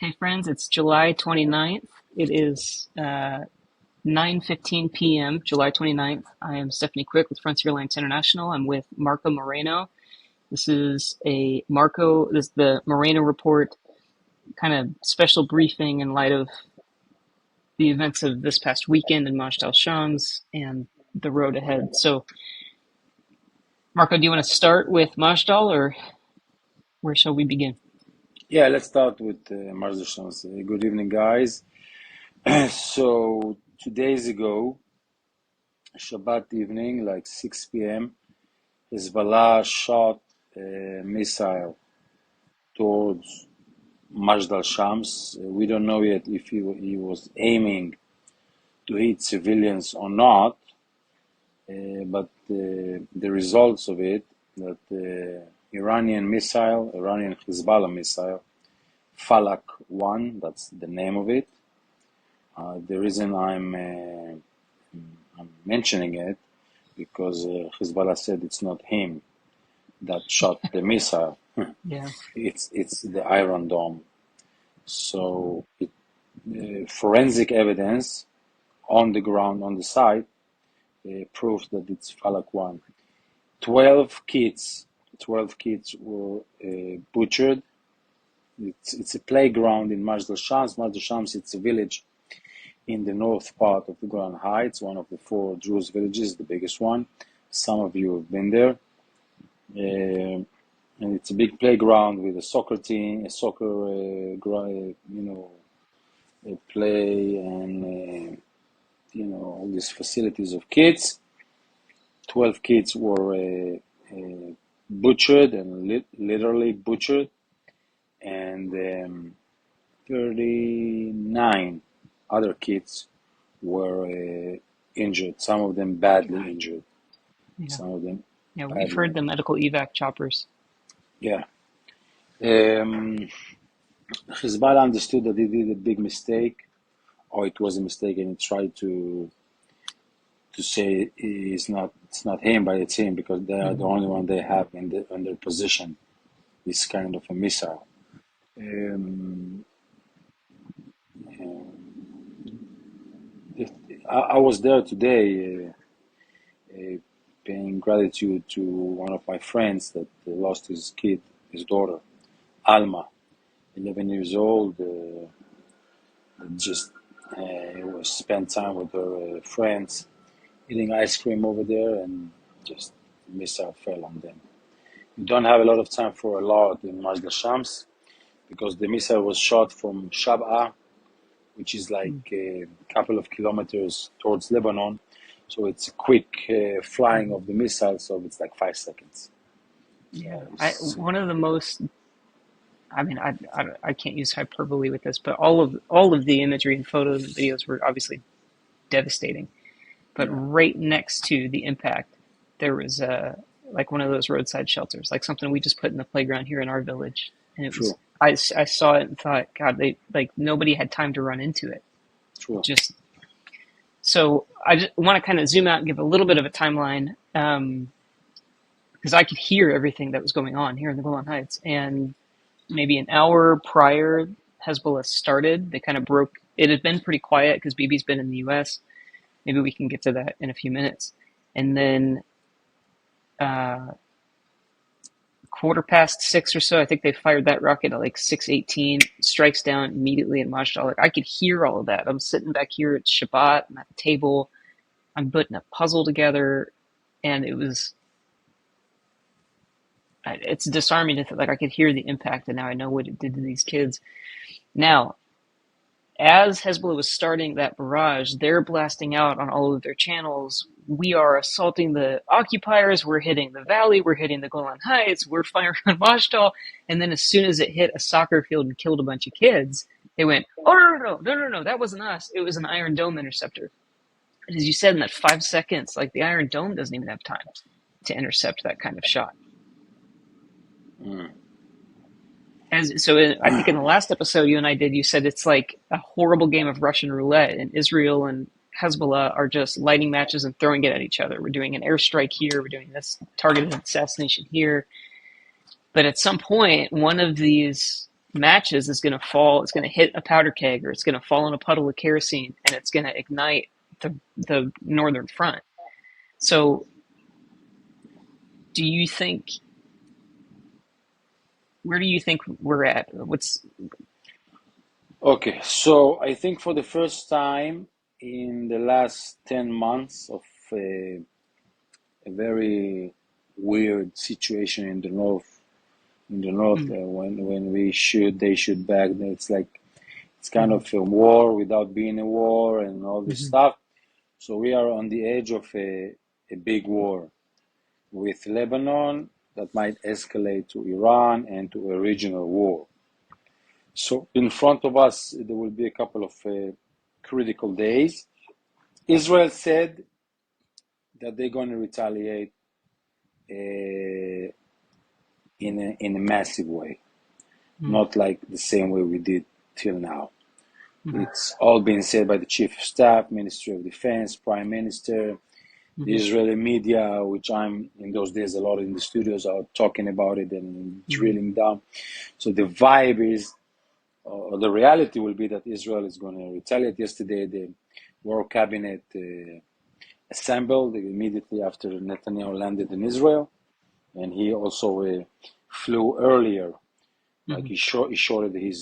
Hey friends, it's July 29th. It is 9:15 p.m., July 29th. I am Stephanie Quick with Frontier Alliance International. I'm with Marco Moreno. This is the Moreno Report kind of special briefing in light of the events of this past weekend in Majdal Shams and the road ahead. So, Marco, do you want to start with Majdal or where shall we begin? Yeah, let's start with Majdal Shams. Good evening, guys. So, 2 days ago, Shabbat evening, like 6 p.m., Hezbollah shot a missile towards Majdal Shams. We don't know yet if he was aiming to hit civilians or not, but the results of it, that Iranian Hezbollah missile, Falak 1, that's the name of it. The reason I'm mentioning it because Hezbollah said it's not him that shot the missile. Yeah. It's the Iron Dome. So forensic evidence on the ground on the site proves that it's Falak 1. 12 kids were butchered. It's a playground in Majdal Shams. Majdal Shams, it's a village in the north part of the Golan Heights, one of the 4 Druze villages, the biggest one. Some of you have been there. And it's a big playground with a soccer team, a play and, all these facilities of kids. 12 kids were butchered and literally butchered. And 39 other kids were injured, some of them badly injured. Yeah. Some of them Yeah, badly. we've heard the medical evac choppers. Yeah. Hezbollah understood that he did a big mistake, or it was a mistake, and he tried to say it's not him, but it's him, because they are the only one they have in their position, this kind of a missile. I was there today paying gratitude to one of my friends that lost his daughter, Alma, 11 years old. Just spent time with her friends, eating ice cream over there, and just missile fell on them. You don't have a lot of time for a lot in Majdal Shams because the missile was shot from Shab'a, which is like a couple of kilometers towards Lebanon. So it's a quick flying of the missile, so it's like 5 seconds. Yeah, one of the most. I mean, I can't use hyperbole with this, but all of the imagery and photos and videos were obviously devastating. But right next to the impact, there was like one of those roadside shelters, like something we just put in the playground here in our village, and it was. I saw it and thought, God, nobody had time to run into it. True. So I just want to kind of zoom out and give a little bit of a timeline, because I could hear everything that was going on here in the Golan Heights. And maybe an hour prior, Hezbollah started. They kind of broke. It had been pretty quiet because Bibi's been in the U.S. Maybe we can get to that in a few minutes. And then 6:15 or so, I think they fired that rocket at like 6:18, strikes down immediately in Majdal. I could hear all of that. I'm sitting back here at Shabbat, I'm at the table, I'm putting a puzzle together, and it's disarming to I could hear the impact, and now I know what it did to these kids. Now, as Hezbollah was starting that barrage, they're blasting out on all of their channels. We are assaulting the occupiers. We're hitting the valley. We're hitting the Golan Heights. We're firing on Majdal. And then as soon as it hit a soccer field and killed a bunch of kids, they went, oh, no, that wasn't us. It was an Iron Dome interceptor. And as you said, in that 5 seconds, like the Iron Dome doesn't even have time to intercept that kind of shot. I think in the last episode you and I did, you said it's like a horrible game of Russian roulette, and Israel and Hezbollah are just lighting matches and throwing it at each other. We're doing an airstrike here, we're doing this targeted assassination here. But at some point, one of these matches is going to fall. It's going to hit a powder keg, or it's going to fall in a puddle of kerosene, and it's going to ignite the northern front. So, do you think? Where do you think we're at? What's Okay, so I think for the first time in the last 10 months of a very weird situation in the north, mm, when they shoot back, it's like it's kind mm, of a war without being a war and all this mm, stuff. So we are on the edge of a big war with Lebanon that might escalate to Iran and to a regional war. So in front of us, there will be a couple of critical days. Israel said that they're going to retaliate in a massive way, mm, not like the same way we did till now. mm, It's all been said by the Chief of Staff, Ministry of Defense, Prime Minister, the mm, Israeli media, which I'm in those days a lot in the studios are talking about it and mm, drilling down. So the vibe is, or the reality will be that Israel is going to retaliate. Yesterday, the War Cabinet assembled immediately after Netanyahu landed in Israel, and he also flew earlier. Like mm, he shorted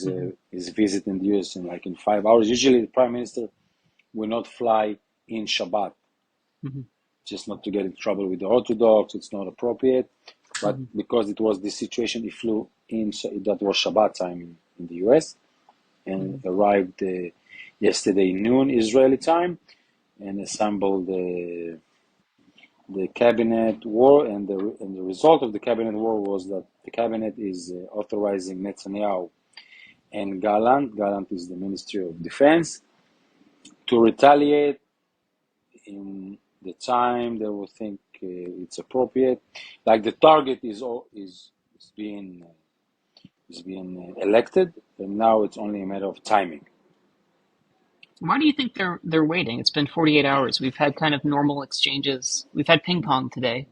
mm, his visit in the U.S. in 5 hours. Usually, the Prime Minister will not fly in Shabbat, mm, just not to get in trouble with the Orthodox. It's not appropriate. But mm, because it was this situation, he flew in. That was Shabbat time in the U.S. and mm, arrived yesterday noon Israeli time and assembled the cabinet war. And the result of the cabinet war was that the cabinet is authorizing Netanyahu and Galan. Galan is the Ministry of Defense, to retaliate in the time they will think it's appropriate. Like the target is being elected, and now it's only a matter of timing. Why do you think they're waiting? It's been 48 hours. We've had kind of normal exchanges. We've had ping pong today.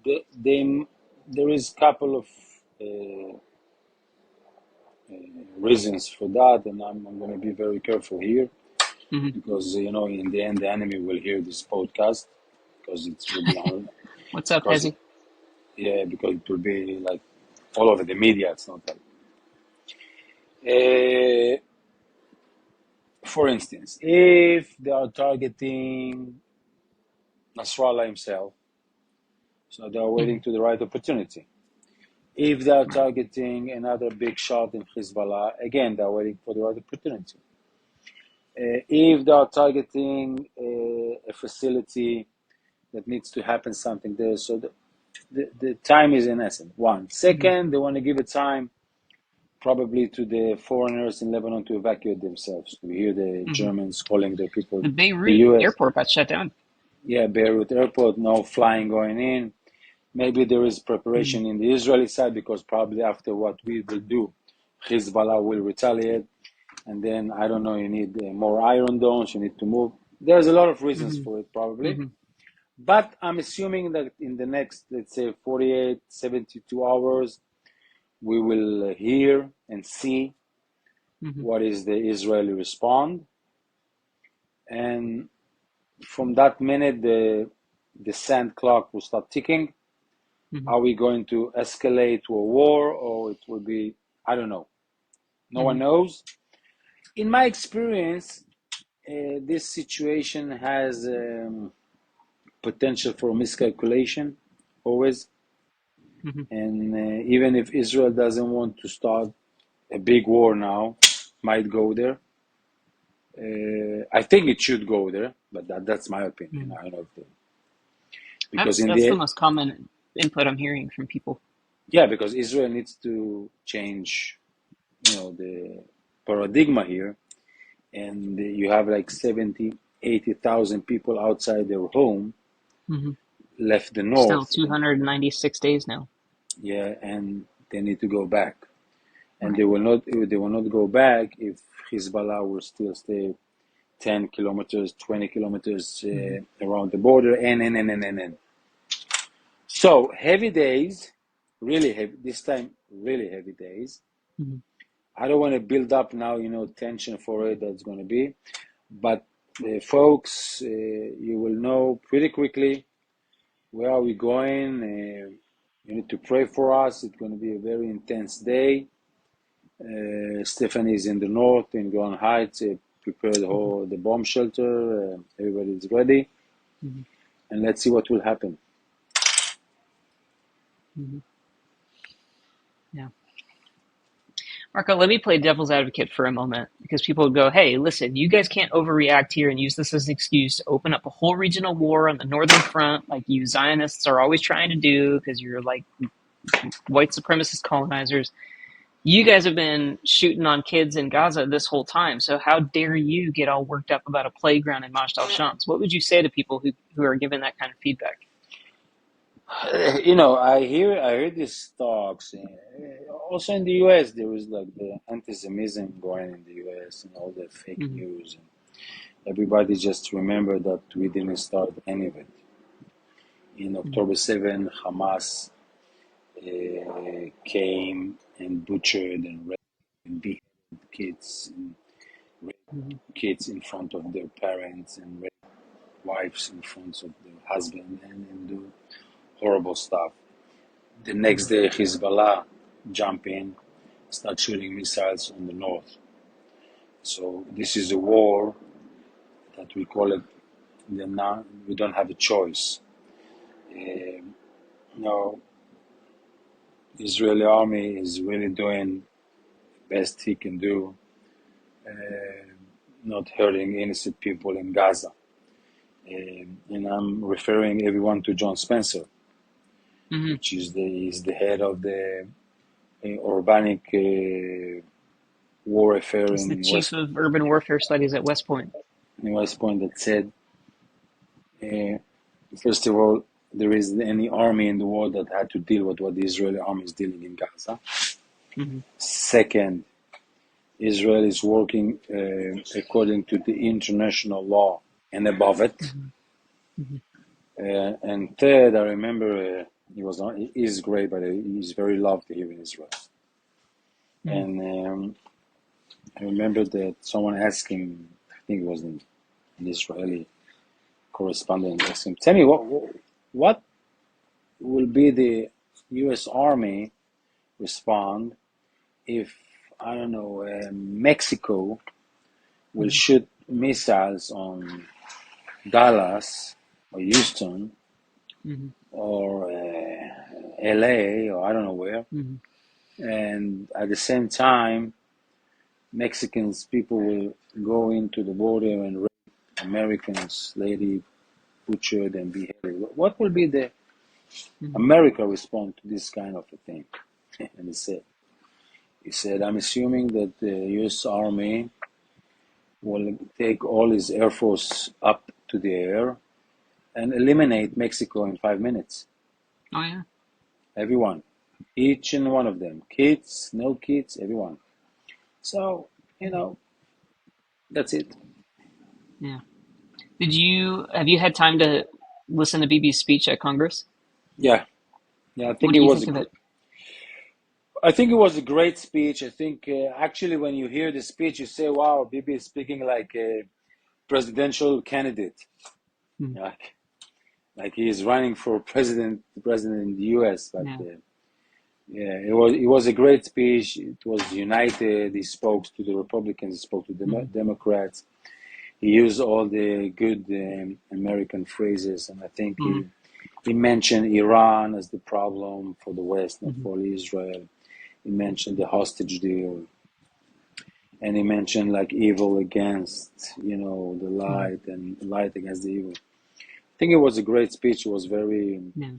There is a couple of uh, reasons for that, and I'm going to be very careful here Hmm. because in the end the enemy will hear this podcast because it will be on What's up, because Hezzy? yeah, because it will be like all over the media. It's not like uh, for instance, if they are targeting Nasrallah himself, so they are waiting Hmm. to the right opportunity. If they are Right. targeting another big shot in Hezbollah, again, they are waiting for the right opportunity. If they are targeting a facility that needs to happen something there, so the time is in essence. One. Hmm. Second, they want to give a time probably to the foreigners in Lebanon to evacuate themselves. We hear the Hmm. Germans calling their people, The the Beirut US, airport got shut down. yeah, Beirut airport, no flying going in. Maybe there is Hmm. preparation in the Israeli side because probably after what we will do, Hezbollah will retaliate. And then, I don't know, you need more iron domes, you need to move. There's a lot of reasons Hmm. for it, probably. Hmm. But I'm assuming that in the next, let's say, 48, 72 hours, we will hear and see Hmm. what is the Israeli response. And from that minute, the sand clock will start ticking. Hmm. Are we going to escalate to a war, or it will be, I don't know. No Hmm. one knows. In my experience, this situation has potential for miscalculation always. Hmm. And even if Israel doesn't want to start a big war now, might go there. I think it should go there, but that's my opinion. Hmm. I don't know if because That's the most common input I'm hearing from people. because Israel needs to change, the paradigm here, and you have like 70, 80,000 people outside their home, Hmm. left the Still north, and 296 days now. yeah, and they need to go back, and Right. they will not go back if Hezbollah will still stay 10 kilometers, 20 kilometers Hmm. around the border, and. So heavy days, really heavy, this time really heavy days. Hmm. I don't want to build up now, tension for it that's going to be. But folks, you will know pretty quickly where are we going. You need to pray for us. It's going to be a very intense day. Stephanie is in the north, in Golan Heights, prepared the bomb shelter. Everybody's ready. Mhm. And let's see what will happen. Mhm. Yeah. Marco, let me play devil's advocate for a moment because people would go, hey, listen, you guys can't overreact here and use this as an excuse to open up a whole regional war on the northern front like you Zionists are always trying to do because you're like white supremacist colonizers. You guys have been shooting on kids in Gaza this whole time, so how dare you get all worked up about a playground in Majdal Shams? What would you say to people who are given that kind of feedback? I hear these talks. Also in the U.S., there was like the anti-Semitism going in the U.S. and all the fake Mm-hmm. news. And everybody just remember that we didn't start any of it. In October 7, Hamas came and butchered and raped and beheaded kids and Mm-hmm. raped kids in front of their parents and raped wives in front of their husband and do horrible stuff. The next day, Hezbollah jump in, start shooting missiles on the north. So this is a war that we call it. We don't have a choice. No, Israeli army is really doing the best he can do, not hurting innocent people in Gaza. And I'm referring everyone to John Spencer, Mm-hmm. which is the head of the urbanic warfare He's the in chief of urban warfare studies at West Point. West Point that said, first of all, there isn't any army in the world that had to deal with what the Israeli army is dealing in Gaza. Mm-hmm. Second, Israel is working according to the international law and above it. Mm-hmm. And third, I remember he is great, but he's very loved here in Israel. Mm-hmm. And I remember that someone asked him, I think it was an Israeli correspondent, asked him, tell me, what will be the U.S. Army respond if, I don't know, Mexico will shoot missiles on Dallas or Houston Mm-hmm. or LA or I don't know where, Mm-hmm. and at the same time, Mexicans people will go into the border and rape Americans, lady butchered and beheaded. What will be the America respond to this kind of a thing? And he said, I'm assuming that the U.S. Army will take all his air force up to the air and eliminate Mexico in 5 minutes. Oh yeah. Everyone, each and one of them, kids, no kids, everyone. So, that's it. Yeah. Have you had time to listen to Bibi's speech at Congress? Yeah, What do you think of it? I think it was a great speech. I think actually when you hear the speech, you say, "Wow, Bibi is speaking like a presidential candidate, Mm-hmm. like he is running for president in the U.S." But Yeah. yeah, it was a great speech. It was united. He spoke to the Republicans. He spoke to the Mm-hmm. Democrats. He used all the good American phrases, and I think Mm-hmm. he mentioned Iran as the problem for the West, not Mm-hmm. for Israel. He mentioned the hostage deal, and he mentioned like evil against, the light and light against the evil. I think it was a great speech. It was very, Yeah.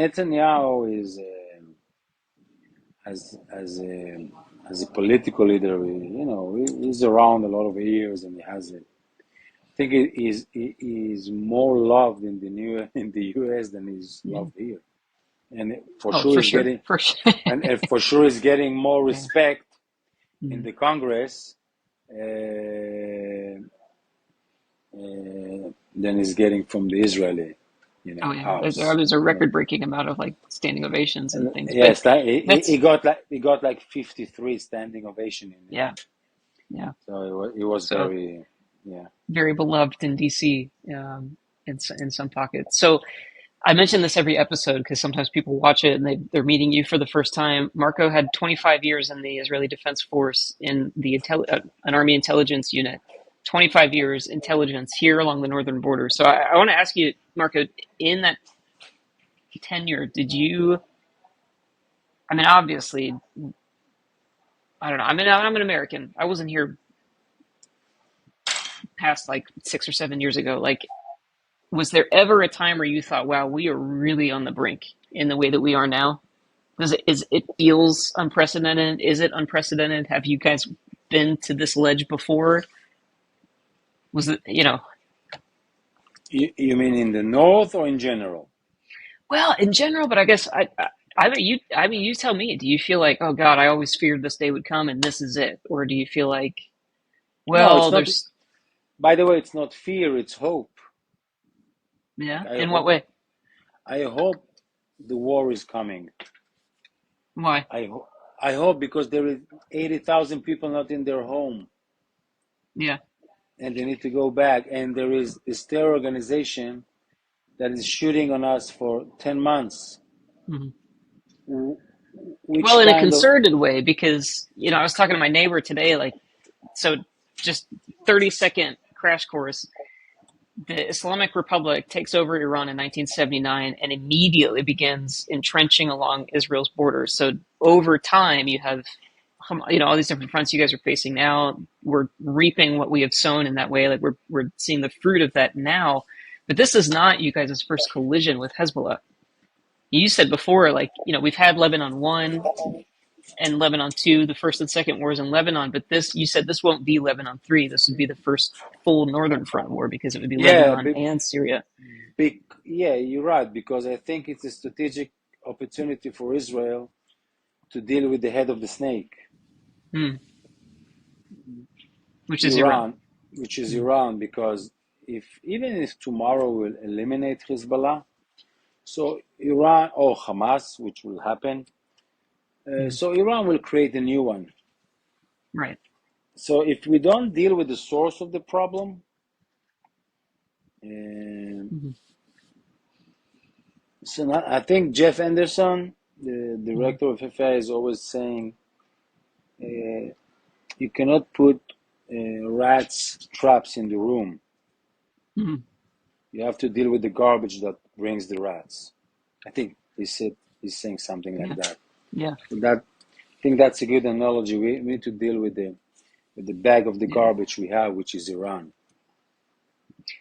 Netanyahu is as a political leader, he's around a lot of years and he has it. I think he is more loved in the U.S. than he's Yeah. loved here, and for Oh, sure for he's sure. getting For sure. and for sure he's getting more Yeah. respect in Mm-hmm. the Congress uh, than he's getting from the Israeli. Oh yeah, house. there's a record-breaking amount of like standing ovations and things. But Yes, like he that's got like 53 standing ovation in there. yeah, yeah. So it was So very, yeah. very beloved in DC, in some pockets. So I mention this every episode because sometimes people watch it and they're meeting you for the first time. Marco had 25 years in the Israeli Defense Force in the an army intelligence unit. 25 years intelligence here along the northern border. So I want to ask you, Marco, in that tenure, did you? I mean, obviously, I don't know. I'm an American. I wasn't here past like 6 or 7 years ago. Like, was there ever a time where you thought, "Wow, we are really on the brink in the way that we are now"? It feels unprecedented? Is it unprecedented? Have you guys been to this ledge before? Was it You mean in the north or in general? well in general? But I guess I mean you tell me. Do you feel like, oh God, I always feared this day would come and this is it, or do you feel like, No, it's well, not. there's By the way, it's not fear, it's hope. yeah? Like In what way? I hope the war is coming. Why? I hope because there is 80,000 people not in their home Yeah. and they need to go back. And there is this terror organization that is shooting on us for 10 months. Hmm. Well, Which in a kind of, concerted way, because I was talking to my neighbor today, like, so just 30-second crash course. The Islamic Republic takes over Iran in 1979 and immediately begins entrenching along Israel's borders. So over time, you have all these different fronts you guys are facing now. We're reaping what we have sown in that way. Like we're seeing the fruit of that now. But this is not you guys' first collision with Hezbollah. You said before, like, we've had Lebanon 1 and Lebanon 2, the first and second wars in Lebanon, but you said this won't be Lebanon 3. This would be the first full Northern Front war because it would be yeah, Lebanon and Syria. yeah, you're right, because I think it's a strategic opportunity for Israel to deal with the head of the snake, Hmm. Which is Iran. Iran, which is Hmm. Iran, because even if tomorrow will eliminate Hezbollah, so Iran or Hamas, which will happen, Hmm. so Iran will create a new one. Right. So if we don't deal with the source of the problem, um, Hmm. so I think Jeff Anderson, the Hmm. director of FA, is always saying uh, you cannot put rats traps in the room. Hmm. You have to deal with the garbage that brings the rats. I think he's saying something like Yeah. that. Yeah. So I think that's a good analogy. We need to deal with the bag of the Yeah. garbage we have, which is Iran.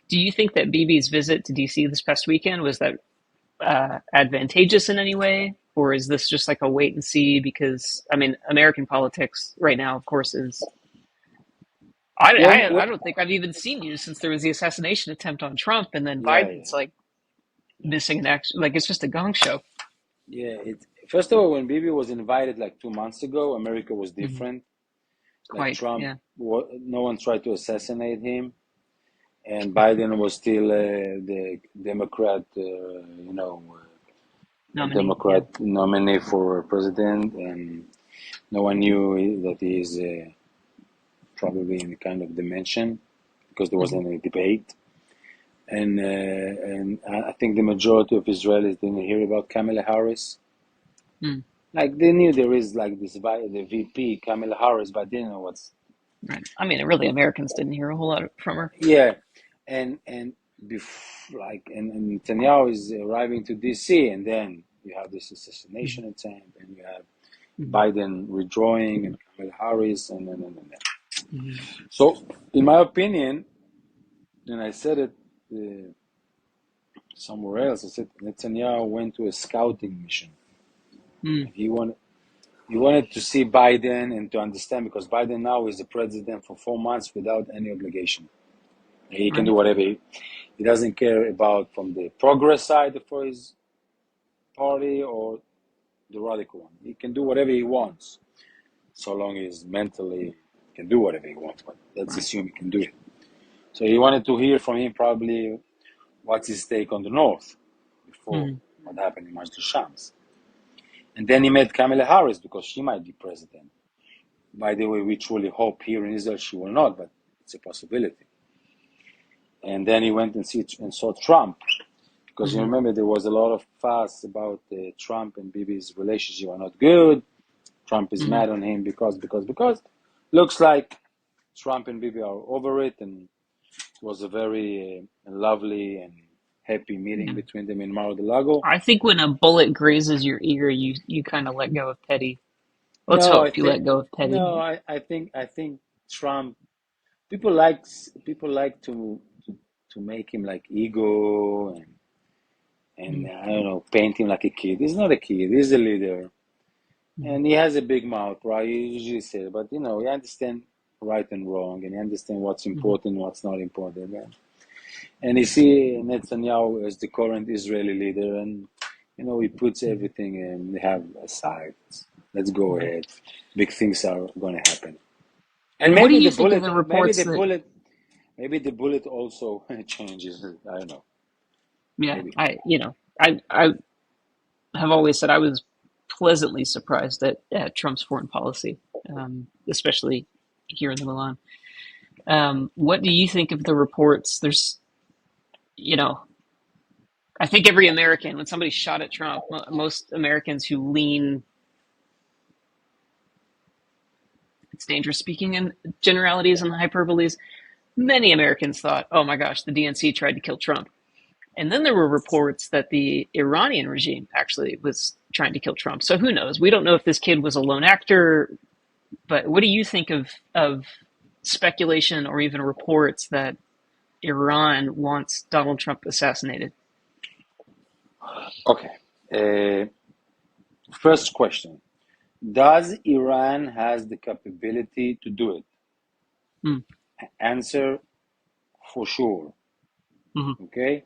Do you think that Bibi's visit to DC this past weekend was that advantageous in any way, or is this just like a wait and see? Because I mean, American politics right now, of course, is Well, I don't think I've even seen you since there was the assassination attempt on Trump, and then yeah, Biden's yeah, like missing an action. Like it's just a gong show. yeah. First of all, when Bibi was invited like 2 months ago, America was Hmm. different. Like Quite, Trump, yeah. no one tried to assassinate him, and Biden was still the Democrat, a Nominee, yeah. Democrat nominee for president, and no one knew that he is probably in kind of dimension because there Hmm. wasn't any debate. And I think the majority of Israelis didn't hear about Kamala Harris. Mm. Like they knew there is like this the VP Kamala Harris, but they didn't know what's Right. I mean, really, Americans didn't hear a whole lot from her. yeah, and and Netanyahu is arriving to DC, and then you have this Hmm. assassination attempt, and you have Hmm. Biden withdrawing, and Kamala Harris, and. Hmm. So, in my opinion, and I said it somewhere else, I said Netanyahu went to a scouting mission. Hmm. He wanted to see Biden and to understand, because Biden now is the president for 4 months without any obligation. He can do Right. whatever he doesn't care about from the progress side for his party or the radical one. He can do whatever he wants, so long as mentally can do whatever he wants. But let's Right. assume he can do it. So he wanted to hear from him probably what's his take on the North. before Mm. what happened in Majdal Shams. And then he met Kamala Harris because she might be president. By the way, we truly hope here in Israel she will not, but it's a possibility. And then he went and saw Trump. Because you Mm-hmm. remember there was a lot of fuss about Trump and Bibi's relationship are not good. Trump is Mm-hmm. mad on him because. Looks like Trump and Bibi are over it, and it was a very lovely and happy meeting Yeah. between them in Mar-a-Lago. I think when a bullet grazes your ear, you kind of let go of petty. Let's No, hope you let go of petty. no, I think Trump. People like to make him like ego and Mm. I don't know, paint him like a kid. He's not a kid. He's a leader. Mm. And he has a big mouth, right? You usually say, but he understand right and wrong, and he understand what's Mm. important, what's not important. And you see Netanyahu as the current Israeli leader, and he puts Mm. everything and they have aside. Let's go Mm. ahead. Big things are going to happen. And What do maybe the you think of bullet, the maybe reports the that? bullet, maybe the bullet also changes. I don't know. Yeah, Maybe. I have always said I was pleasantly surprised at Trump's foreign policy, especially here in the Milan. What do you think of the reports? You know, I think every American, when somebody shot at Trump, most Americans who lean, it's dangerous speaking in generalities and hyperboles, many Americans thought, oh my gosh, the DNC tried to kill Trump. And then there were reports that the Iranian regime actually was trying to kill Trump. So who knows? We don't know if this kid was a lone actor, but what do you think of speculation or even reports that Iran wants Donald Trump assassinated? Okay. Uh, First question. Does Iran has the capability to do it? Mm. Answer for sure. Hmm. Okay.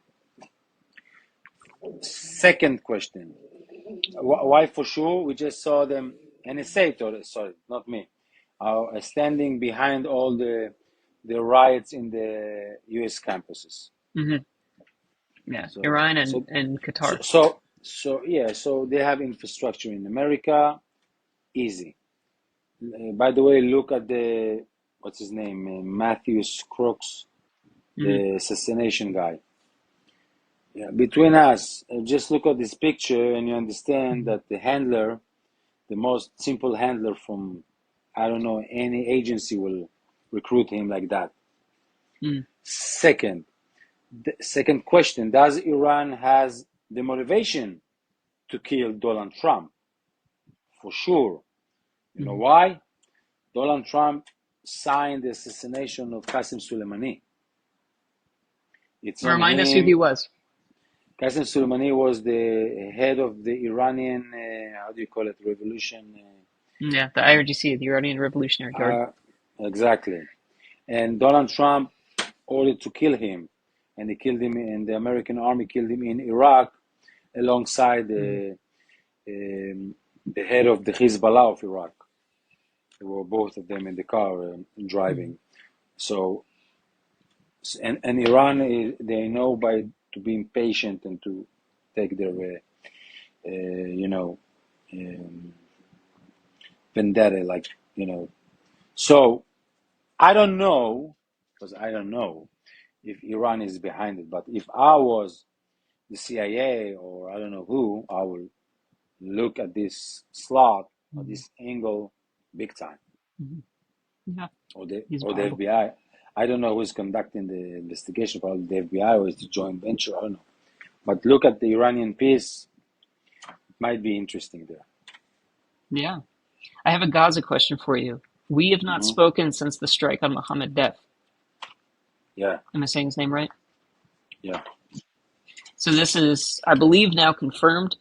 Second question. Why for sure? We just saw them, NSA, sorry, not me, standing behind all the riots in the U.S. campuses. Hmm. Yeah, So, Iran so, and so, Qatar. so, so yeah. So they have infrastructure in America. Easy. By the way, look at the what's his name, Matthews Crooks, Hmm. the assassination guy. Yeah, between us, just look at this picture and you understand Hmm. that the handler, the most simple handler from, I don't know, any agency will recruit him like that. Hmm. Second, the second question, does Iran has the motivation to kill Donald Trump? For sure. You know Hmm. why? Donald Trump signed the assassination of Qasem Soleimani. It's on Remind us who he him. was. Qasem Soleimani was the head of the Iranian, how do you call it, revolution? Yeah, the IRGC, the Iranian Revolutionary Guard. Uh, exactly. And Donald Trump ordered to kill him, and they killed him, and the American army killed him in Iraq, alongside Hmm. the head of the Hezbollah of Iraq. They were both of them in the car Hmm. driving. So, and Iran, they know by to be impatient and to take their, you know, um, vendetta, like So I don't know, because I don't know if Iran is behind it. But if I was the CIA or I don't know who, I will look at this slot or Hmm. this angle big time, Hmm. Yeah, or the he's or the viable. FBI. I don't know who's conducting the investigation, probably the FBI or it's the joint venture. I don't know. But look at the Iranian piece; might be interesting there. Yeah. I have a Gaza question for you. We have not Hmm. spoken since the strike on Muhammad Deif. Yeah, Am I saying his name right? yeah, So this is, I believe, now confirmed.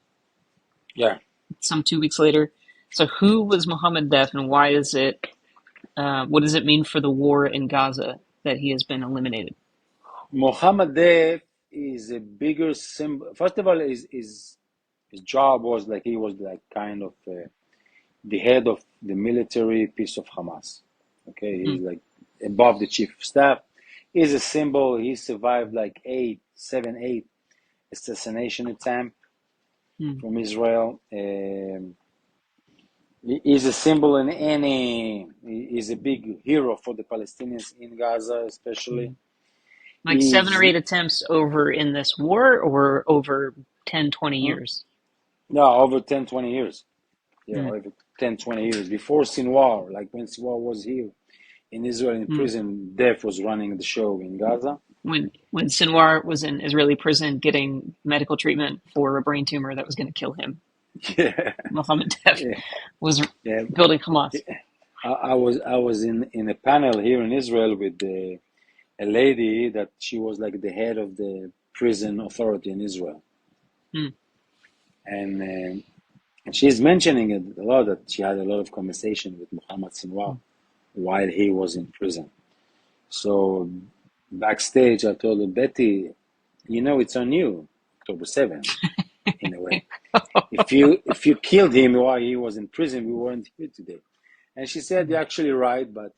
yeah. Some 2 weeks later. So who was Muhammad Deif, and why is it? What does it mean for the war in Gaza that he has been eliminated? Mohammed Deif is a bigger symbol. First of all, his job was like he was like kind of the head of the military piece of Hamas. Okay, Hmm. he's like above the chief of staff. He's a symbol. He survived like 8, 7, 8 assassination attempt Mm. from Israel. He's a symbol in any. He's a big hero for the Palestinians in Gaza, especially. Mm. Like 7 or 8 He's attempts over in this war, or over 10, 20 years? no over 10, 20 years. Yeah, Mm. over 10, 20 years before Sinwar. Like when Sinwar was here in Israel in Mm. prison, Deif was running the show in Gaza. When Sinwar was in Israeli prison getting medical treatment for a brain tumor that was going to kill him, Yeah, Muhammad Deif yeah, was yeah. building Hamas. I was in a panel here in Israel with a lady that she was like the head of the prison authority in Israel, Mm. and she's mentioning it a lot that she had a lot of conversation with Muhammad Sinwar while he was in prison. So backstage, I told her, Betty, it's on you, October 7th, in a way. If you killed him while he was in prison, we weren't here today. And she said, "You're actually right, but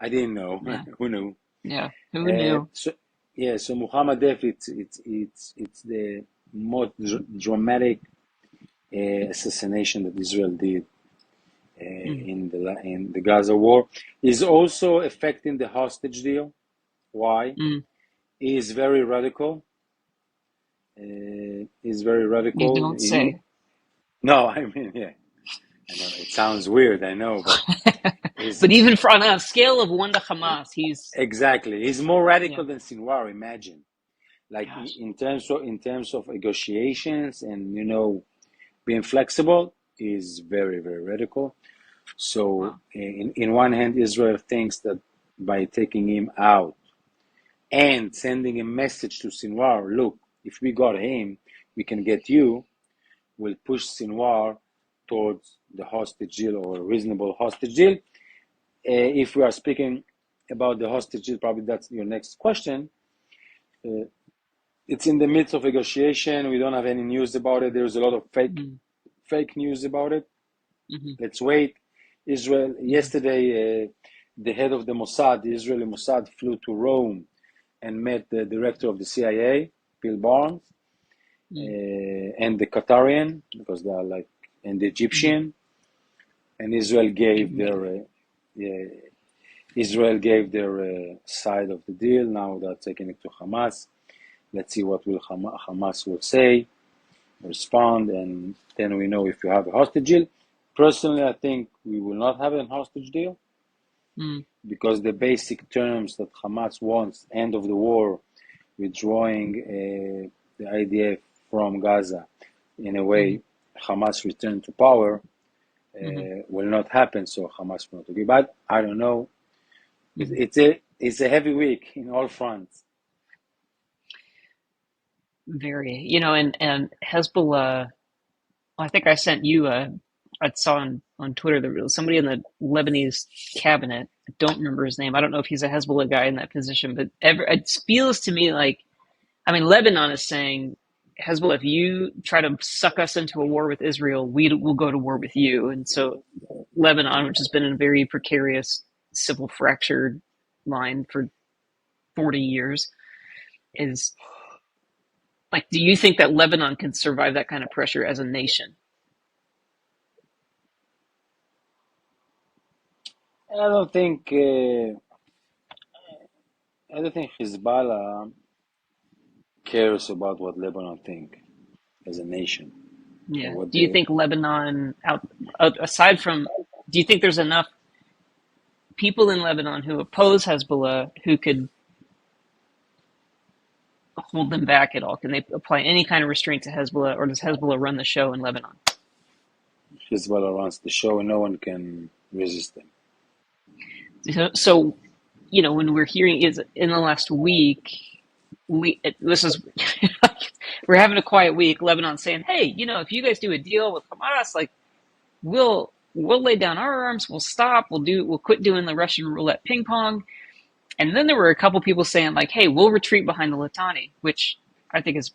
I didn't know. Yeah, Who knew?" yeah. Who knew? So yeah, so Muhammad Deif, it's the most dramatic assassination that Israel did Mm. in the Gaza war. Is also affecting the hostage deal. Why? Mm. He is very radical. He's very You radical. don't say. No, I mean, yeah, I know it sounds weird. I know, but he's But even on a scale of 1 to Hamas, he's, exactly. He's more yeah. radical than Sinwar. Imagine, like Gosh. in terms of negotiations and being flexible, is very very radical. So Wow. in one hand, Israel thinks that by taking him out and sending a message to Sinwar, look, if we got him, we can get you, will push Sinwar towards the hostage deal or a reasonable hostage deal. If we are speaking about the hostage deal, probably that's your next question. It's in the midst of negotiation. We don't have any news about it. There's a lot of Mm. fake news about it. Mm-hmm. Let's wait. Israel, Mm-hmm. yesterday, the head of the Mossad, the Israeli Mossad, flew to Rome and met the director of the CIA, Bill Barnes, Mm. and the Qatarian, because they are like, and the Mm. Egyptian, and Israel gave Amazing. their side of the deal. Now they're taking it to Hamas. Let's see what will Hamas will say, respond, and then we know if you have a hostage deal. Personally, I think we will not have a hostage deal Mm. because the basic terms that Hamas wants, end of the war, withdrawing the IDF from Gaza, in a Mm-hmm. way, Hamas return to power, Mm-hmm. will not happen. So Hamas will not agree. But I don't know. Mm-hmm. It's a heavy week in all fronts. Very, and Hezbollah, I think I sent you I saw on Twitter that there was somebody in the Lebanese cabinet. I don't remember his name. I don't know if he's a Hezbollah guy in that position, but it feels to me like, I mean, Lebanon is saying, Hezbollah, if you try to suck us into a war with Israel, we will go to war with you. And so Lebanon, which has been in a very precarious civil fractured line for 40 years, is like, do you think that Lebanon can survive that kind of pressure as a nation? I don't think I don't think Hezbollah cares about what Lebanon think as a nation or Yeah. what Do you the think Lebanon, aside from, do you think there's enough people in Lebanon who oppose Hezbollah who could hold them back at all? Can they apply any kind of restraint to Hezbollah, or does Hezbollah run the show in Lebanon? Hezbollah runs the show and no one can resist them. So, when we're hearing is in the last week, this is we're having a quiet week. Lebanon saying, "Hey, if you guys do a deal with Hamas, like we'll lay down our arms, we'll stop, we'll quit doing the Russian roulette ping pong." And then there were a couple people saying like, "Hey, we'll retreat behind the Litani," which I think is,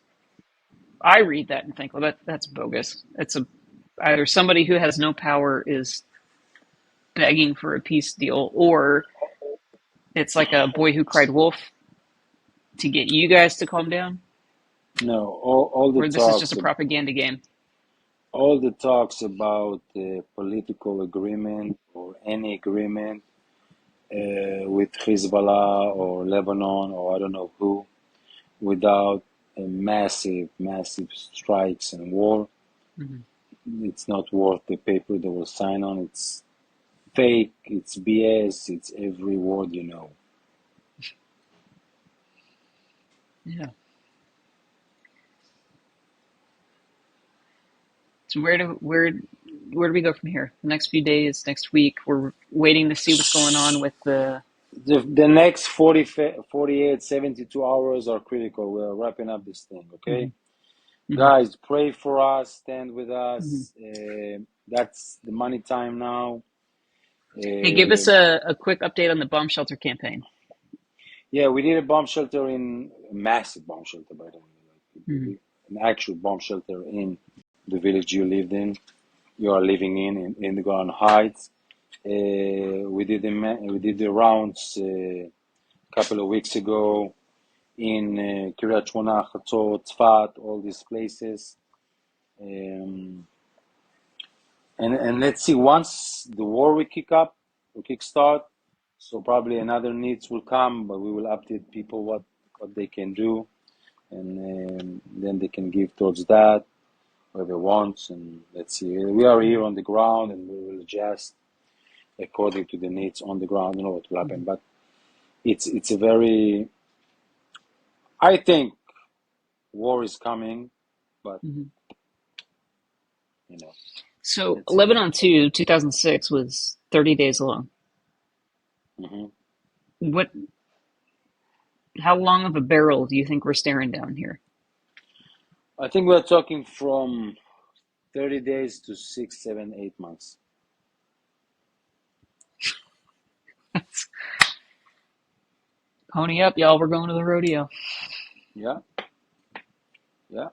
I read that and think, well, that's bogus. It's either somebody who has no power is begging for a peace deal, or it's like a boy who cried wolf to get you guys to calm down. No, all the or this is just talks, a propaganda game? all the talks about political agreement or any agreement with Hezbollah or Lebanon or I don't know who, without a massive, massive strikes and war, Hmm. it's not worth the paper they will sign on. It's fake, it's BS, it's every word you know. Yeah. So where do we go from here? The next few days, next week, we're waiting to see what's going on with the. The next 48, 72 hours are critical. We're wrapping up this thing, okay? Mhm, mhm, Guys, pray for us, stand with mhm. us. That's the money time now. Hey, give us Uh, a quick update on the bomb shelter campaign. yeah, we did a bomb shelter a massive bomb shelter, by the way, Mhm, an actual bomb shelter in the village you are living in the Golan Heights. We did the rounds a couple of weeks ago in Kiryat Shmona, Chatzot, Tzfat, all these places. Um, and let's see, once the war will kick start, so probably another needs will come, but we will update people what they can do, and then they can give towards that where they want. And let's see, we are here mhm, on the ground, and we will adjust according to the needs on the ground. You know what will happen, mhm, but it's a very, I think war is coming, but mhm. you know, So let's see. Lebanon 2, 2006 was 30 days long. Hmm. What? How long of a barrel do you think we're staring down here? I think we're talking from 30 days to 6, 7, 8 months. Pony up, y'all. We're going to the rodeo. Yeah, yeah,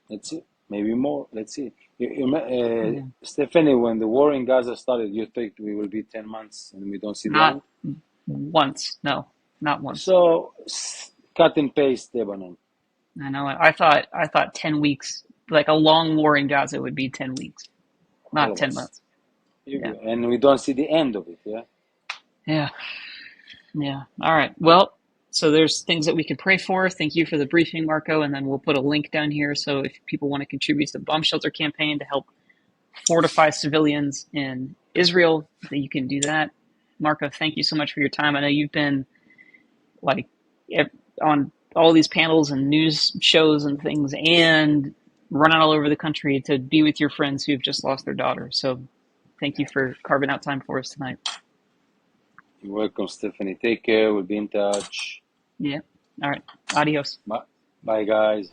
let's see. Maybe more. Let's see. Yeah. Stephanie, when the war in Gaza started, you think we will be 10 months and we don't see the Not end? once. No, not once. So, cut and paste Lebanon. I know. I thought 10 weeks, like a long war in Gaza, would be 10 weeks, All not of ten us. months. Yeah. And we don't see the end of it, yeah? Yeah. Yeah. All right. Well, so there's things that we could pray for. Thank you for the briefing, Marco. And then we'll put a link down here. So if people want to contribute to the bomb shelter campaign to help fortify civilians in Israel, that you can do that. Marco, thank you so much for your time. I know you've been like on all these panels and news shows and things and running all over the country to be with your friends who've just lost their daughter. So thank you for carving out time for us tonight. You're welcome, Stephanie. Take care. We'll be in touch. Yeah. All right. Adios. Bye, bye guys.